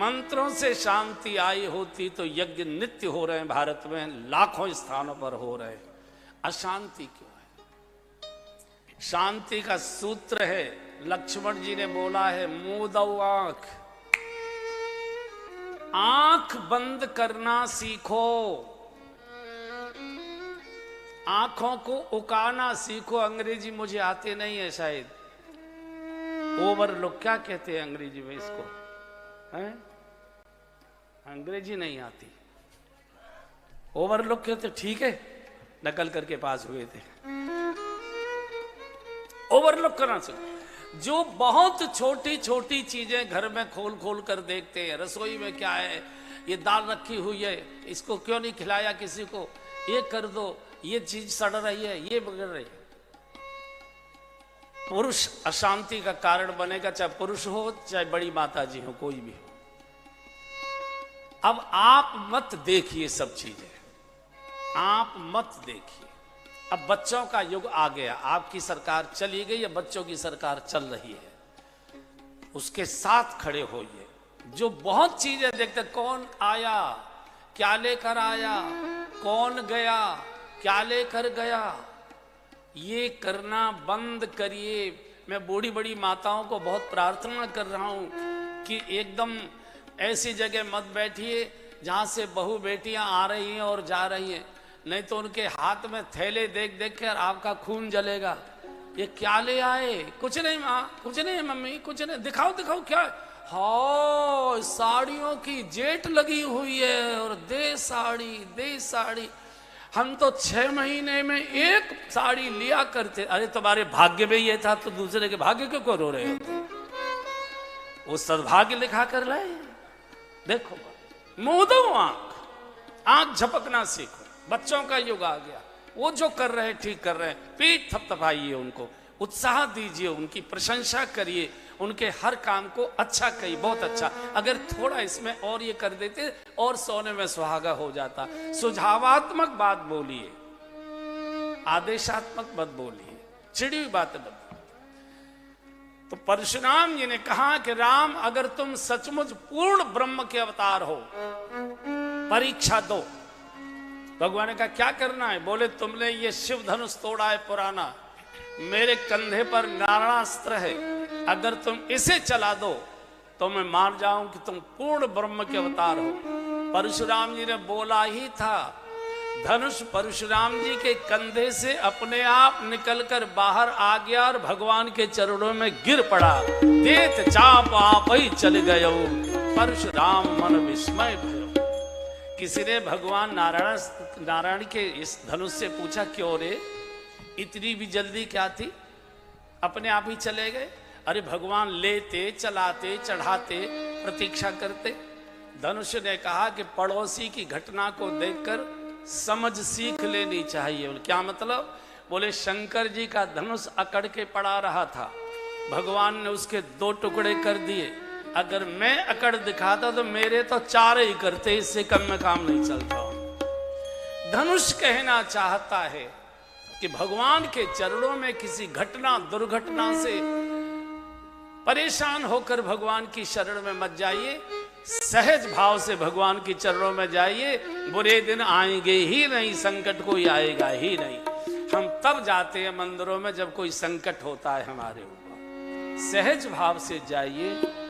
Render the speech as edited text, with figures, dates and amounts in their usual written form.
मंत्रों से शांति आई होती तो यज्ञ नित्य हो रहे हैं भारत में, लाखों स्थानों पर हो रहे हैं। अशांति क्यों है? शांति का सूत्र है, लक्ष्मण जी ने बोला है, मूदौ आंख, आंख बंद करना सीखो, आंखों को उकाना सीखो। अंग्रेजी मुझे आते नहीं है शायद, ओवरलुक क्या कहते हैं अंग्रेजी में इसको, हैं? अंग्रेजी नहीं आती, ओवरलुक कहते, ठीक है, नकल करके पास हुए थे। ओवरलुक करना सीखो। जो बहुत छोटी छोटी चीजें घर में खोल खोल कर देखते हैं, रसोई में क्या है, ये दाल रखी हुई है, इसको क्यों नहीं खिलाया किसी को, ये कर दो, ये चीज सड़ रही है, ये बिगड़ रही है। पुरुष अशांति का कारण बनेगा, चाहे पुरुष हो चाहे बड़ी माता जी हो, कोई भी हो। अब आप मत देखिए सब चीजें, आप मत देखिए। अब बच्चों का युग आ गया, आपकी सरकार चली गई, अब बच्चों की सरकार चल रही है, उसके साथ खड़े होइए। जो बहुत चीजें देखते, कौन आया, क्या लेकर आया, कौन गया, क्या लेकर गया, ये करना बंद करिए। मैं बूढ़ी बड़ी माताओं को बहुत प्रार्थना कर रहा हूं कि एकदम ऐसी जगह मत बैठिए जहां से बहू बेटियां आ रही हैं और जा रही हैं, नहीं तो उनके हाथ में थैले देख देख कर आपका खून जलेगा। ये क्या ले आए? कुछ नहीं माँ, कुछ नहीं मम्मी, कुछ नहीं, दिखाओ दिखाओ क्या। हाँ, साड़ियों की जेट लगी हुई है और दे साड़ी, दे साड़ी। हम तो 6 महीने में एक साड़ी लिया करते। अरे तुम्हारे भाग्य में ये था तो दूसरे के भाग्य क्यों को रो रहे हो? वो सद्भाग्य लिखा कर लाए। देखो, मूदो आंख, आंख झपकना सीखो। बच्चों का युग आ गया, वो जो कर रहे हैं ठीक कर रहे हैं, पीठ थपथपाइए, उनको उत्साह दीजिए, उनकी प्रशंसा करिए, उनके हर काम को अच्छा कहिए, बहुत अच्छा। अगर थोड़ा इसमें और ये कर देते और सोने में सुहागा हो जाता। सुझावात्मक बात बोलिए, आदेशात्मक मत बोलिए, चिड़ी हुई बात मत। तो परशुराम जी ने कहा कि राम, अगर तुम सचमुच पूर्ण ब्रह्म के अवतार हो, परीक्षा दो। भगवान ने कहा क्या करना है? बोले तुमने ये शिव धनुष तोड़ा है पुराना, मेरे कंधे पर नारायणास्त्र है, अगर तुम इसे चला दो तो मैं मान जाऊं कि तुम पूर्ण ब्रह्म के अवतार हो। परशुराम जी ने बोला ही था, धनुष परशुराम जी के कंधे से अपने आप निकलकर बाहर आ गया और भगवान के चरणों में गिर पड़ा। देत चाप आप ही चल गए, परशुराम मन विस्मय भयो। किसी ने भगवान नारायण के इस धनुष से पूछा, क्यों रे, इतनी भी जल्दी क्या थी, अपने आप ही चले गए? अरे भगवान लेते, चलाते, चढ़ाते, प्रतीक्षा करते। धनुष ने कहा कि पड़ोसी की घटना को देखकर समझ सीख लेनी चाहिए। क्या मतलब? बोले शंकर जी का धनुष अकड़ के पड़ा रहा था, भगवान ने उसके 2 टुकड़े कर दिए। अगर मैं अकड़ दिखाता तो मेरे तो 4 ही करते, इससे कम में काम नहीं चलता। धनुष कहना चाहता है कि भगवान के चरणों में किसी घटना दुर्घटना से परेशान होकर भगवान की शरण में मत जाइए, सहज भाव से भगवान की चरणों में जाइए। बुरे दिन आएंगे ही नहीं, संकट कोई आएगा ही नहीं। हम तब जाते हैं मंदिरों में जब कोई संकट होता है हमारे ऊपर। सहज भाव से जाइए,